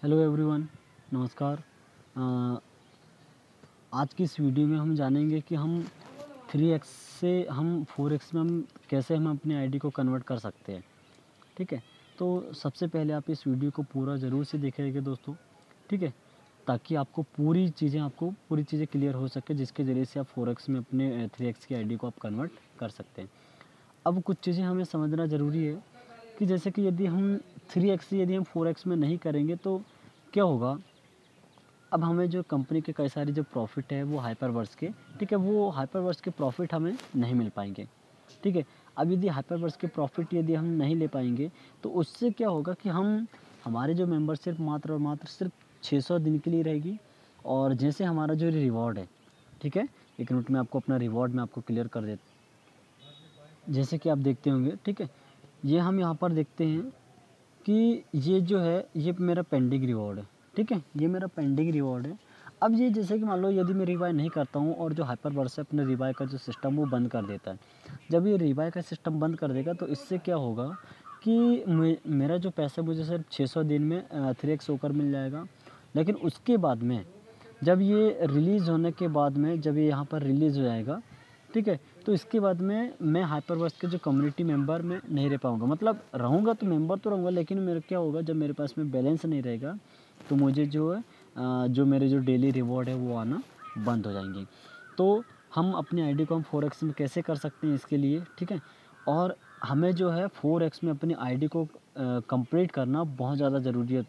Hello everyone, नमस्कार। आज की इस वीडियो में हम जानेंगे कि हम 3x से हम 4x में हम कैसे अपनी आईडी को कन्वर्ट कर सकते हैं। ठीक है, तो सबसे पहले आप इस वीडियो को पूरा ज़रूर से देखिएगा दोस्तों। ठीक है, ताकि आपको पूरी चीज़ें क्लियर हो सके, जिसके ज़रिए से आप 4x में अपने 3x की आईडी को आप कन्वर्ट कर सकते हैं। अब कुछ चीज़ें हमें समझना ज़रूरी है कि जैसे कि यदि हम 3x यदि हम 4x में नहीं करेंगे तो क्या होगा। अब हमें जो कंपनी के कई सारे जो प्रॉफ़िट है वो हाइपरवर्स के, ठीक है, वो हाइपरवर्स के प्रॉफ़िट हमें नहीं मिल पाएँगे। ठीक है, अब यदि हाइपरवर्स के प्रॉफ़िट यदि हम नहीं ले पाएँगे तो उससे क्या होगा कि हमारे जो मेंबरशिप मात्र और मात्र सिर्फ 600 दिन के लिए रहेगी। और जैसे हमारा जो रिवॉर्ड है, ठीक है, 1 मिनट में आपको अपना रिवॉर्ड मैं आपको क्लियर कर देता हूँ। जैसे कि आप देखते होंगे, ठीक है, ये हम यहाँ पर देखते हैं कि ये जो है ये मेरा पेंडिंग रिवॉर्ड है। ठीक है, ये मेरा पेंडिंग रिवॉर्ड है। अब ये जैसे कि मान लो यदि मैं रिबाय नहीं करता हूँ और जो हाइपरवर्स है अपने रिबाय का जो सिस्टम वो बंद कर देता है। जब ये रिबाय का सिस्टम बंद कर देगा तो इससे क्या होगा कि मेरा जो पैसा मुझे सिर्फ 600 दिन में 3x होकर मिल जाएगा। लेकिन उसके बाद में जब ये रिलीज़ होने के बाद में जब ये यहाँ पर रिलीज़ हो जाएगा, ठीक है, तो इसके बाद में मैं हाइपरवर्स के जो कम्युनिटी मेंबर में नहीं रह पाऊँगा। मतलब रहूँगा तो मेंबर तो रहूँगा, लेकिन मेरा क्या होगा, जब मेरे पास में बैलेंस नहीं रहेगा तो मुझे जो है जो मेरे जो डेली रिवॉर्ड है वो आना बंद हो जाएंगे। तो हम अपनी आईडी को हम 4x में कैसे कर सकते हैं इसके लिए, ठीक है। और हमें जो है 4x में अपनी आईडी को कंप्लीट करना बहुत ज़्यादा ज़रूरी है।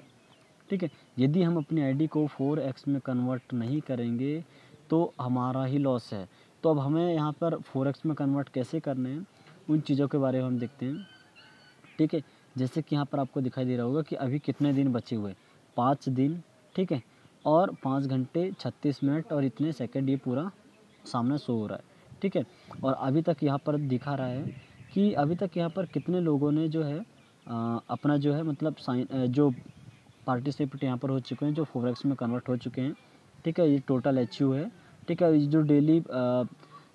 ठीक है, यदि हम अपनी आईडी को 4x में कन्वर्ट नहीं करेंगे तो हमारा ही लॉस है। तो अब हमें यहाँ पर 4x में कन्वर्ट कैसे करने हैं उन चीज़ों के बारे में हम देखते हैं। ठीक है, जैसे कि यहाँ पर आपको दिखाई दे रहा होगा कि अभी कितने दिन बचे हुए, 5 दिन, ठीक है, और 5 घंटे 36 मिनट और इतने सेकंड ये पूरा सामने शो हो रहा है। ठीक है, और अभी तक यहाँ पर दिखा रहा है कि अभी तक यहाँ पर कितने लोगों ने जो है अपना जो है मतलब जो पार्टिसिपेट यहाँ पर हो चुके हैं, जो 4x में कन्वर्ट हो चुके हैं। ठीक है, ये टोटल एचयू है। ठीक है, ये जो डेली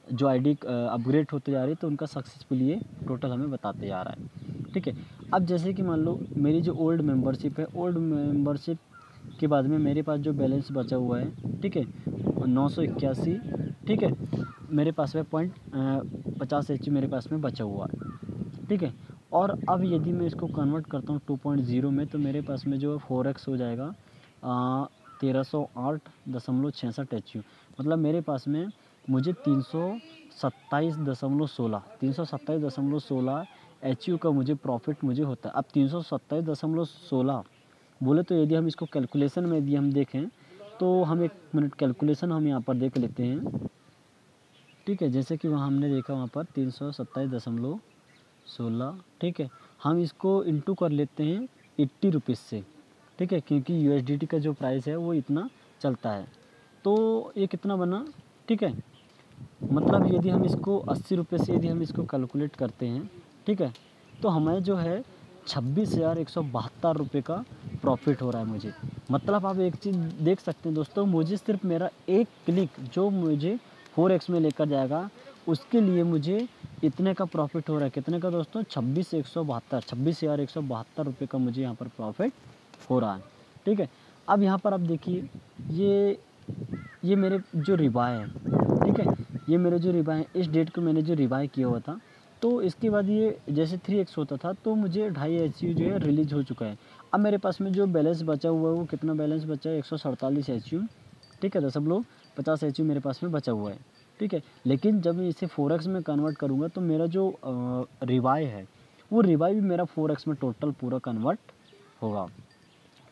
जो आईडी अपग्रेड होते जा रही है तो उनका सक्सेसफुल ये टोटल हमें बताते जा रहा है। ठीक है, अब जैसे कि मान लो मेरी जो ओल्ड मेंबरशिप है, ओल्ड मेंबरशिप के बाद में मेरे पास जो बैलेंस बचा हुआ है, ठीक है, 981, ठीक है, मेरे पास में 50 एच मेरे पास में बचा हुआ है। ठीक है, और अब यदि मैं इसको कन्वर्ट करता हूँ 2.0 में तो मेरे पास में जो है 4x हो जाएगा 1308.66 एच। मतलब मेरे पास में मुझे 327.16 एच का मुझे प्रॉफिट मुझे होता है। अब 327.16 बोले तो यदि हम इसको कैलकुलेशन में यदि हम देखें तो हम 1 मिनट कैलकुलेशन हम यहाँ पर देख लेते हैं। ठीक है, जैसे कि वहाँ हमने देखा वहाँ पर 327.16, ठीक है, हम इसको इंटू कर लेते हैं 80 रुपीज़ से। ठीक है, क्योंकि यूएसडीटी का जो प्राइस है वो इतना चलता है। तो ये कितना बना, ठीक है, मतलब यदि हम इसको 80 रुपये से यदि हम इसको कैलकुलेट करते हैं, ठीक है, तो हमें जो है 26,172 रुपये का प्रॉफिट हो रहा है मुझे। मतलब आप एक चीज़ देख सकते हैं दोस्तों, मुझे सिर्फ मेरा एक क्लिक जो मुझे 4x में लेकर जाएगा उसके लिए मुझे इतने का प्रॉफिट हो रहा है। कितने का दोस्तों, 26,172 रुपये का मुझे यहाँ पर प्रॉफिट हो रहा है। ठीक है, अब यहाँ पर आप देखिए ये मेरे जो रिबाय है, ठीक है, ये मेरे जो रिबाय है, इस डेट को मैंने जो रिबाय किया हुआ था, तो इसके बाद ये जैसे 3x होता था तो मुझे 2.5 एच जो है रिलीज़ हो चुका है। अब मेरे पास में जो बैलेंस बचा हुआ है वो कितना बैलेंस बचा है, 147 एच। ठीक है, तो सब लोग 50 एच मेरे पास में बचा हुआ है। ठीक है, लेकिन जब मैं इसे 4x में कन्वर्ट करूँगा तो मेरा जो रिबाय है वो रिबाय भी मेरा 4x में टोटल पूरा कन्वर्ट होगा।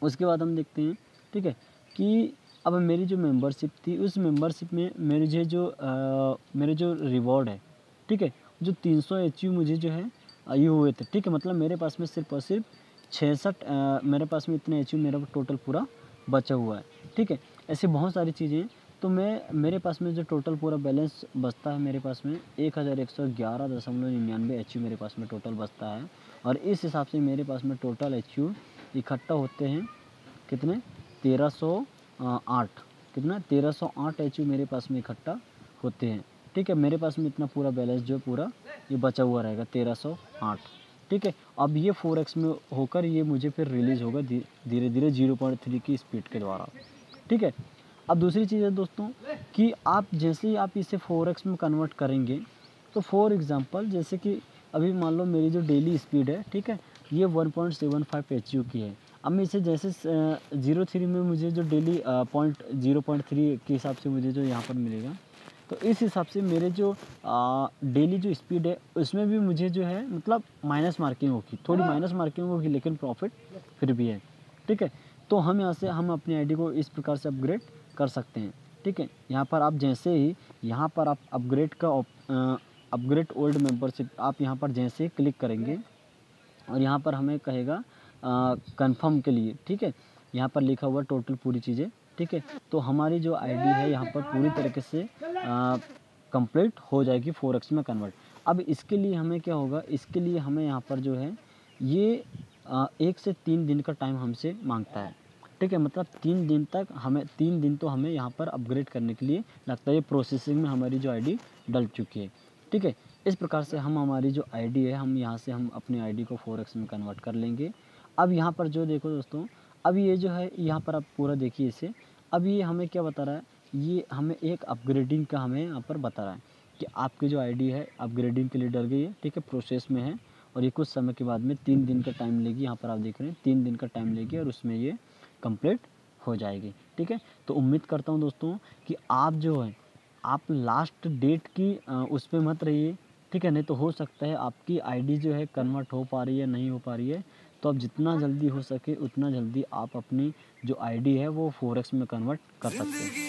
उसके बाद हम देखते हैं, ठीक है, कि अब मेरी जो मेंबरशिप थी उस मेंबरशिप में मेरे जो रिवॉर्ड है, ठीक है, जो 300 एच मुझे जो है ये हुए थे। ठीक है, मतलब मेरे पास में सिर्फ और सिर्फ 66 मेरे पास में इतने एच मेरा टोटल पूरा बचा हुआ है। ठीक है, ऐसी बहुत सारी चीज़ें हैं। तो मेरे पास में जो टोटल पूरा बैलेंस बचता है मेरे पास में 1111.99 एच मेरे पास में टोटल बचता है। और इस हिसाब से मेरे पास में टोटल एच इकट्ठा होते हैं कितने, 1308, कितना 1308 एच मेरे पास में इकट्ठा होते हैं। ठीक है, मेरे पास में इतना पूरा बैलेंस जो पूरा ये बचा हुआ रहेगा 1308। ठीक है। अब ये 4x में होकर ये मुझे फिर रिलीज़ होगा धीरे धीरे 0.3 की स्पीड के द्वारा, ठीक है। अब दूसरी चीज़ है दोस्तों कि आप जैसे ही आप इसे 4x में कन्वर्ट करेंगे, तो फॉर एग्ज़ाम्पल जैसे कि अभी मान लो मेरी जो डेली स्पीड है, ठीक है, ये 1.75 एचयू की है। अब मैं इसे जैसे 0.3 में मुझे जो डेली 0.3 के हिसाब से मुझे जो यहाँ पर मिलेगा, तो इस हिसाब से मेरे जो डेली जो स्पीड है उसमें भी मुझे जो है मतलब माइनस मार्किंग होगी, थोड़ी माइनस मार्किंग होगी, लेकिन प्रॉफिट फिर भी है, ठीक है। तो हम यहाँ से हम अपनी आईडी को इस प्रकार से अपग्रेड कर सकते हैं, ठीक है। यहाँ पर आप जैसे ही यहाँ पर आप अपग्रेड ओल्ड मेंबरशिप आप यहाँ पर जैसे ही क्लिक करेंगे और यहाँ पर हमें कहेगा कंफर्म के लिए, ठीक है। यहाँ पर लिखा हुआ टोटल पूरी चीज़ें, ठीक है। तो हमारी जो आईडी है यहाँ पर पूरी तरीके से कंप्लीट हो जाएगी 4x में कन्वर्ट। अब इसके लिए हमें क्या होगा, इसके लिए हमें यहाँ पर जो है ये 1 से 3 दिन का टाइम हमसे मांगता है, ठीक है। मतलब 3 दिन तक हमें 3 दिन तो हमें यहाँ पर अपग्रेड करने के लिए लगता है। ये प्रोसेसिंग में हमारी जो आईडी डल चुकी है, ठीक है। इस प्रकार से हम हमारी जो आईडी है हम यहाँ से हम अपनी आईडी को 4x में कन्वर्ट कर लेंगे। अब यहाँ पर जो देखो दोस्तों, अब ये जो है यहाँ पर आप पूरा देखिए इसे। अब ये हमें क्या बता रहा है, ये हमें एक अपग्रेडिंग का हमें यहाँ पर बता रहा है कि आपकी जो आईडी है अपग्रेडिंग के लिए डल गई है, ठीक है, प्रोसेस में है। और ये कुछ समय के बाद में 3 दिन का टाइम लेगी, यहाँ पर आप देख रहे हैं 3 दिन का टाइम लेगी और उसमें ये कंप्लीट हो जाएगी, ठीक है। तो उम्मीद करता हूँ दोस्तों कि आप जो है आप लास्ट डेट की उस पर मत रहिए, ठीक है। नहीं तो हो सकता है आपकी आईडी जो है कन्वर्ट हो पा रही है नहीं हो पा रही है। तो आप जितना जल्दी हो सके उतना जल्दी आप अपनी जो आईडी है वो 4x में कन्वर्ट कर सकते हैं।